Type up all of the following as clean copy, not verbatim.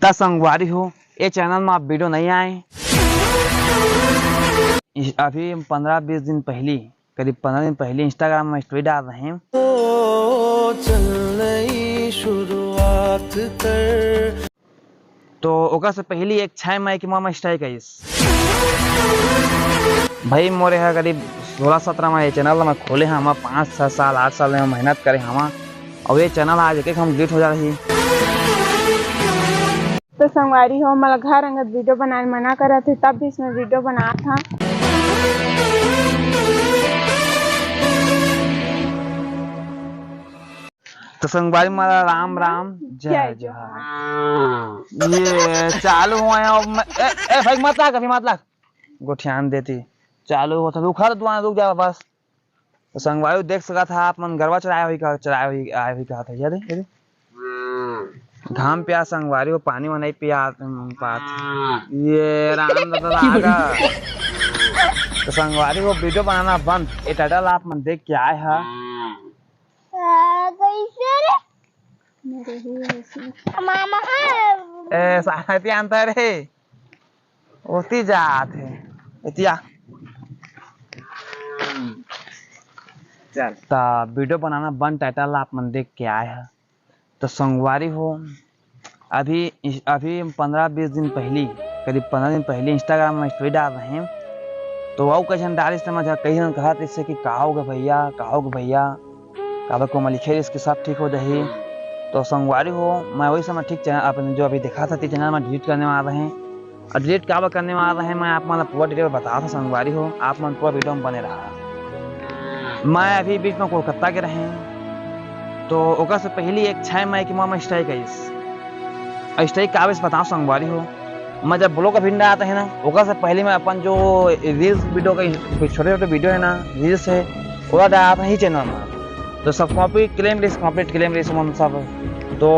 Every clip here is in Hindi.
त संगवारी हो, ये चैनल में आप वीडियो नहीं आए। अभी 15-20 दिन पहले, करीब 15 दिन पहले इंस्टाग्राम में स्टोरी डाल रहे हैं। चल नई शुरुआत कर। तो ओकर से पहले एक 6 मई के मामा स्ट्राइक है भाई मोरे है करीब 16-17 में ये चैनल में खोले हैं। हम 5-6 साल 8 साल में मेहनत करे हम, और ये चैनल आज एक हम डिलीट हो जा रही। तो संगवारी हो, मला घर अंगत वीडियो बनाने मना करा थे, तब भी इसमें वीडियो बना था। तो संगवारी मारा राम राम जय जय। ये चालू हुआ है। ए भाई मत लाग, अभी मत लाग, गोठियान देती चालू होता रुखा दुआ रुक जा बस। तो संगवारी देख सका था आप मन गरवा चढ़ाया हुई आया हुई कहा था याद है। घाम पिया संगवारी को पानी में नहीं पिया पात। ये राम दादा तो संगवारी को वीडियो बनाना बंद। ये टाइटल आप मन देख के आए हैं। ए साथी अंतर है होती जात है इतिया। चल ता वीडियो बनाना बंद टाइटल आप मन देख के आए हैं। तो संगवारी हो, अभी 15-20 दिन पहले, करीब 15 दिन पहले इंस्टाग्राम में स्टोरी डाल रहे हैं। तो वो कैसे डाल समझ कहीं ना कहा इससे कि कहोगे भैया काबा को मैं लिखे इसके सब ठीक हो जाए। तो संगवारी हो, मैं वही समय ठीक चैनल अपने जो अभी देखा था चैनल में डिलीट करने वाला रहे, और डिलीट काबा करने वाला है मैं आप मतलब पूरा डिटेल बता था। संगवारी हो, आप मन पूरा वीडियो में बने रहा। मैं अभी बीच में कोलकाता के रहे, तो ओकर से पहले एक 6 मई के मामा स्ट्राइक है। स्ट्राइक का आवेश बताओ संगवारी हो, मैं जब ब्लॉग का भिंडा आता है ना, ओकर से पहले मैं अपन जो रील्स वीडियो का छोटे वीडियो है ना, रील्स है वो डाला था ही चैनल में। तो सब कंप्लीट क्लेम रेस मन सब। तो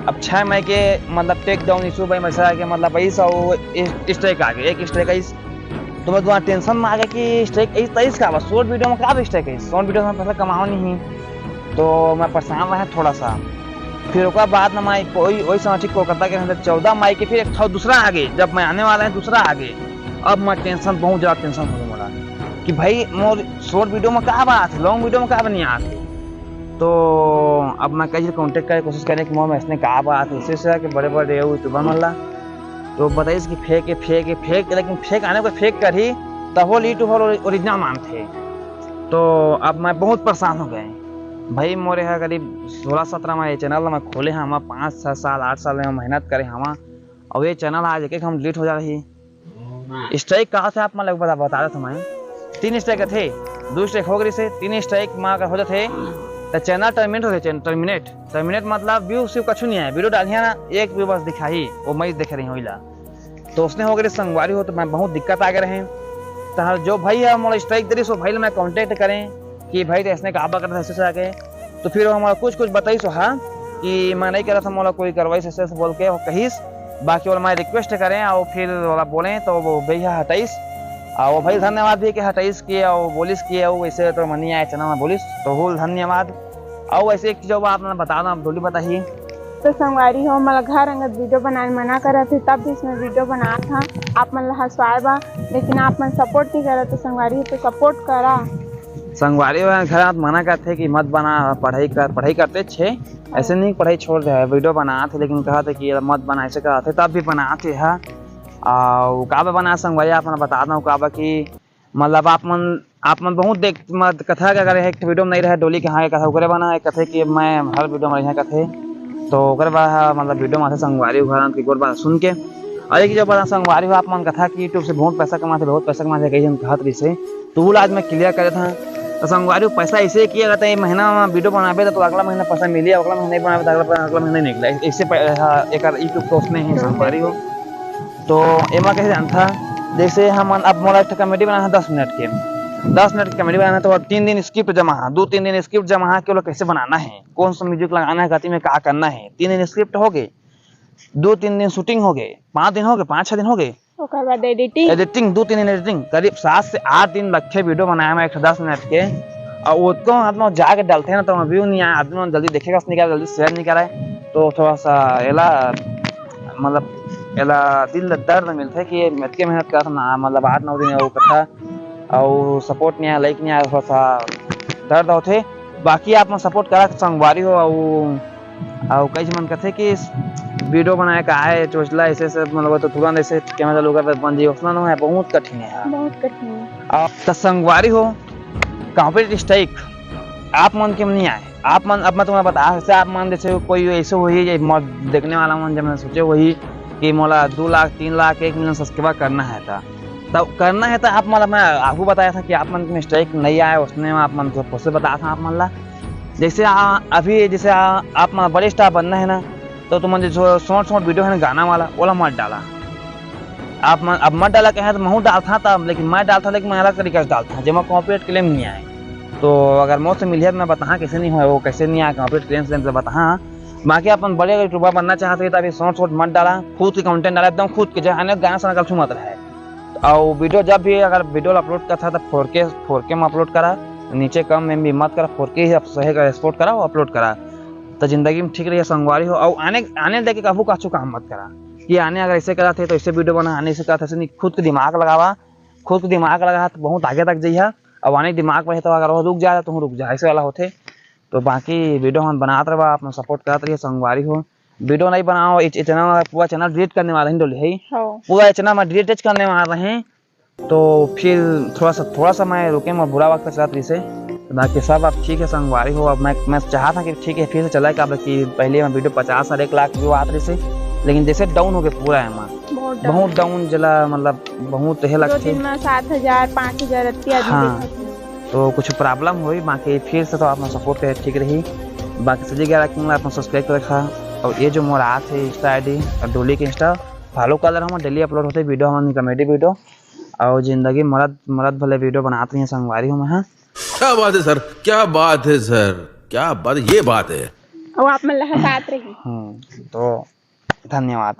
अब 6 मई के मतलब टेक डाउन इशू भाई मैसेज के मतलब स्ट्राइक आ गए, एक स्ट्राइक आई। तो मैं तुम्हारा टेंशन में आ गया कि स्ट्राइक तेईस का शॉर्ट वीडियो में का स्ट्राइक है, शॉर्ट वीडियो में पैसा कमाओ नहीं। तो मैं परेशान रहा थोड़ा सा। फिर उसके बाद ना मैं कोई वही समय ठीक कोलकाता के अंदर 14 मई के फिर एक था दूसरा आगे, जब मैं आने वाला है दूसरा आगे। अब मैं टेंशन बहुत ज़्यादा टेंशन हो गया कि भाई मोर शॉर्ट वीडियो में क्या बात है, लॉन्ग वीडियो में क्या बनी आती। तो अब मैं कहीं कॉन्टेक्ट करने की कोशिश करें कि मोर में इसने कहा बात है इससे कि बड़े बड़े यूट्यूबर मल्ला। तो बताइए कि फेक लेकिन फेक आने को फेक कर ही तब वो यूट्यूबर ओरिजिनल मानते। तो अब मैं बहुत परेशान हो गए भाई मोरे है करीब 16-17 में ये चैनल में खोले हैं। हम 5-6 साल 8 साल में मेहनत करे हम, और ये चैनल आज एक हम डिलीट हो जा रही। स्ट्राइक कहा था आप मैं लगभग बता रहा था। मैं 3 स्ट्राइक थे, 2 स्ट्राइक हो गई से 3 स्ट्राइक में अगर हो जाते तो चैनल टर्मिनेट मतलब व्यू सिर्फ कछु नहीं है। वीडियो डालिए ना, एक व्यू बस दिखाई वो मैं देख रही हूँ। तो उसने हो गई संगवारी हो, तो मैं बहुत दिक्कत आ गए रहे। तो जो भाई है मोला स्ट्राइक दे सो भाई मैं कॉन्टेक्ट करें कि भाई ऐसने काबा करता ऐसे आके। तो फिर हमारा कुछ बताई सो हाँ कि मैं नहीं कह रहा था मोला कोई कार्रवाई ऐसे बोल के वो कहीस। बाकी वाला मैं रिक्वेस्ट करें और फिर वाला बोलें तो वो भैया हटाइस, और वो भाई धन्यवाद भी कि हटाइस किए और बोलिस किए वो वैसे तो मनी आए चैनल में बोलिस तो हुल धन्यवाद। और वैसे एक जो आपने बताना आप बोली बताइए। तो संगवारी हो, मला घर अंगत वीडियो बनाने मना करा थे, तब भी इसमें वीडियो बना था। आप मन हंसवाए बा, लेकिन आप मन सपोर्ट नहीं करा। तो संगवारी हो तो सपोर्ट करा। संगवारी घर मना करते कि मत बना, पढ़ाई करते छे, ऐसे नहीं पढ़ाई छोड़ दे वीडियो बनाते, लेकिन कहते कि मत बना ऐसे कहते, तब भी बनाते है। और काबा बना संगवारी आप बता दूँ काबा की मतलब आप मन बहुत देख मत कथा का अगर एक वीडियो में नहीं रहे डोली के हाँ कथा उगरे बना एक कथे कि मैं हर वीडियो में कथे। तो मतलब वीडियो में संगवारी घर की गोर बात सुन के, और एक जो बता संगवारी हो आप मन कथा कि यूट्यूब से बहुत पैसा कमाते कहीं कहत रही से। तो वो आज मैं क्लियर करे था। तो संगवारी पैसा ऐसे किया जाता है, महीना में वीडियो बनाबे तो अगला महीना पैसा मिले, अगला महीना नहीं बनाबे तो अगला महीना निकला, ऐसे एक यूट्यूब को उसने ही संगवारी हो। तो एमा कैसे जानता जैसे हम अब मोला कॉमेडी बनाना है 10 मिनट की कॉमेडी बनाना है, तो 3 दिन स्क्रिप्ट जमा है, 2-3 दिन स्क्रिप्ट जमा है कि वो कैसे बनाना है, कौन सा म्यूजिक लगाना है, गति में क्या करना है। 3 दिन स्क्रिप्ट हो गए, 2-3 दिन शूटिंग हो गए, 5 दिन हो गए, 5-6 दिन हो गए, ओकर बाद एडिटिंग 2-3 दिन एडिटिंग, करीब 7 से 8 दिन लगे वीडियो बनाया मैं 110 मिनट के। और उसको आदमी जाके डालते हैं ना तो व्यू नहीं आया, आदमी जल्दी देखेगा नहीं, जल्दी शेयर नहीं कराए, तो थोड़ा सा एला मतलब एला दिल दर्द मिलता है कि इतनी मेहनत कर ना मतलब 8-9 दिन वो कथा और सपोर्ट नहीं आया लाइक नहीं आया थोड़ा सा दर्द होते बाकी आप मन सपोर्ट करा संगवारी हो और कई मन कहते कि वीडियो बनाए का है चोचला ऐसे मतलब तो तुरंत ऐसे कैमरा चालू कर बन जाए उतना है बहुत कठिन है बहुत कठिन है। आप तो संगवारी हो कॉम्पिटिटिव स्ट्राइक आप मन के नहीं आए आप मन अब मैं तुम्हें बता जैसे आप मान जैसे कोई ऐसे वही देखने वाला मन जब मैंने सोचे वही कि मोला 2 लाख 3 लाख 1 मिलियन सब्सक्राइबर करना है था तब करना है तो आप मतलब मैं आपको बताया था कि आप मन में स्ट्राइक नहीं आया उसने आप मन को से बताया था आप मन ला जैसे अभी जैसे आप मन बड़े स्टार बनना है ना तो तुम जो शॉर्ट वीडियो है ना गाना वाला ओला मत डाला आप मन अब मत डाला कहे तो मैं डालता था लेकिन मैं डालता लेकिन मैं अलग तरीके से डालता जब मैं कॉपीराइट क्लेम नहीं आए तो अगर मुझसे मिलिए तो मैं बता कैसे नहीं हो वो कैसे नहीं आया कॉपीराइट क्लेम से बता बाकी अपन बड़े अगर यूट्यूबर बनना चाहते हैं तो अभी शॉर्ट मत डाला खुद की कंटेंट डाला एकदम खुद के जहाँ गाना साना कल मत रहे और वीडियो जब भी अगर वीडियो अपलोड करता था तो 4K में अपलोड करा नीचे कम में भी मत करा 4K ही सही का एक्सपोर्ट करा और अपलोड करा तो जिंदगी में ठीक रही संगवारी हो और आने देके कबू काचू काम मत करा कि आने अगर ऐसे करा थे तो ऐसे वीडियो बना आने से करा था नहीं खुद के दिमाग लगावा खुद के दिमाग लगा तो बहुत आगे तक जाइए और आने दिमाग में तो अगर वो रुक जाए तो रुक जाए ऐसे वाला होते तो बाकी वीडियो हम बनाते रहा आप सपोर्ट करते रहिए संगवारी हो वीडियो नहीं बनाओ इतना पूरा चैनल डिलीट करने वाला है डोली है पूरा चैनल में डिलीट करने वाला है तो फिर थोड़ा सा मैं रुके मैं बुरा वक्त चला रही से बाकी सब अब ठीक है संगवारी हो अब मैं चाहा था कि ठीक है फिर से चला कि पहले मैं वीडियो 50 और 1 लाख व्यू आते से लेकिन जैसे डाउन हो गए पूरा है बहुत डाउन जला मतलब बहुत है लगते 7,000 5,000 हाँ तो कुछ प्रॉब्लम हुई बाकी फिर से तो आपने सपोर्ट कर ठीक रही बाकी सजी गया रखेंगे आपने सब्सक्राइब कर रखा और ये जो मोर आते है इंस्टा ID और डोली के इंस्टा फॉलो कर हम डेली अपलोड होते वीडियो हमारी कॉमेडी वीडियो और जिंदगी मरद भले वीडियो बनाते हैं संगवारी हूँ मैं क्या बात है सर क्या बात है सर क्या बात ये बात है और आप मतलब साथ रही तो धन्यवाद।